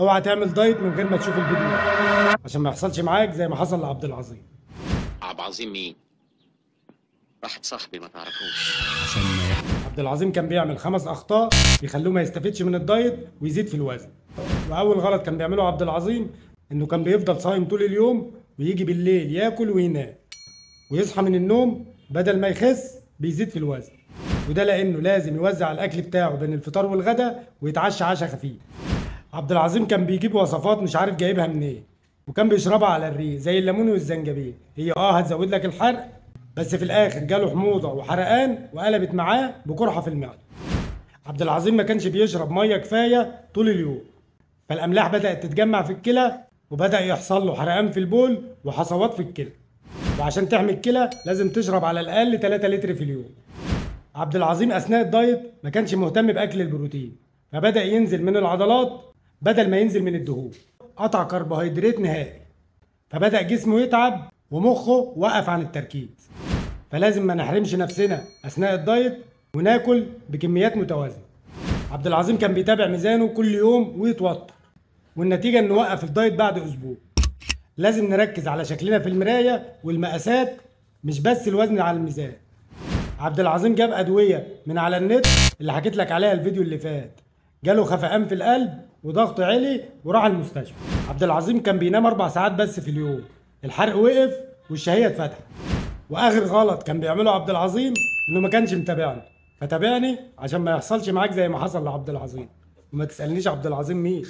اوعى تعمل دايت من غير ما تشوف الفيديو ده عشان ما يحصلش معاك زي ما حصل لعبد العظيم. عبد العظيم مين؟ واحد صاحبي ما تعرفوش. عبد العظيم كان بيعمل 5 اخطاء يخلوه ما يستفيدش من الدايت ويزيد في الوزن. واول غلط كان بيعمله عبد العظيم انه كان بيفضل صايم طول اليوم ويجي بالليل ياكل وينام ويصحى من النوم بدل ما يخس بيزيد في الوزن. وده لانه لازم يوزع الاكل بتاعه بين الفطار والغداء ويتعشى عشاء خفيف. عبد العظيم كان بيجيب وصفات مش عارف جايبها منين وكان بيشربها على الريق زي الليمون والزنجبيل. هي هتزود لك الحرق بس في الاخر جاله حموضه وحرقان وقلبت معاه بقرحه في المعده. عبد العظيم ما كانش بيشرب ميه كفايه طول اليوم فالاملاح بدات تتجمع في الكلى وبدا يحصل له حرقان في البول وحصوات في الكلى. وعشان تحمي الكلى لازم تشرب على الاقل 3 لتر في اليوم. عبد العظيم اثناء الدايت ما كانش مهتم باكل البروتين فبدا ينزل من العضلات بدل ما ينزل من الدهون. قطع كربوهيدرات نهائي فبدا جسمه يتعب ومخه وقف عن التركيز. فلازم ما نحرمش نفسنا اثناء الدايت وناكل بكميات متوازنه. عبد العظيم كان بيتابع ميزانه كل يوم ويتوتر والنتيجه انه وقف الدايت بعد اسبوع. لازم نركز على شكلنا في المرايه والمقاسات مش بس الوزن على الميزان. عبد العظيم جاب ادويه من على النت اللي حكيت لك عليها الفيديو اللي فات. جاله خفقان في القلب وضغط عالي وراح المستشفى. عبد العظيم كان بينام 4 ساعات بس في اليوم. الحرق وقف والشهيه اتفتحت. واخر غلط كان بيعمله عبد العظيم انه ما كانش متابعني. فتابعني عشان ما يحصلش معاك زي ما حصل لعبد العظيم وما تسالنيش عبد العظيم مين.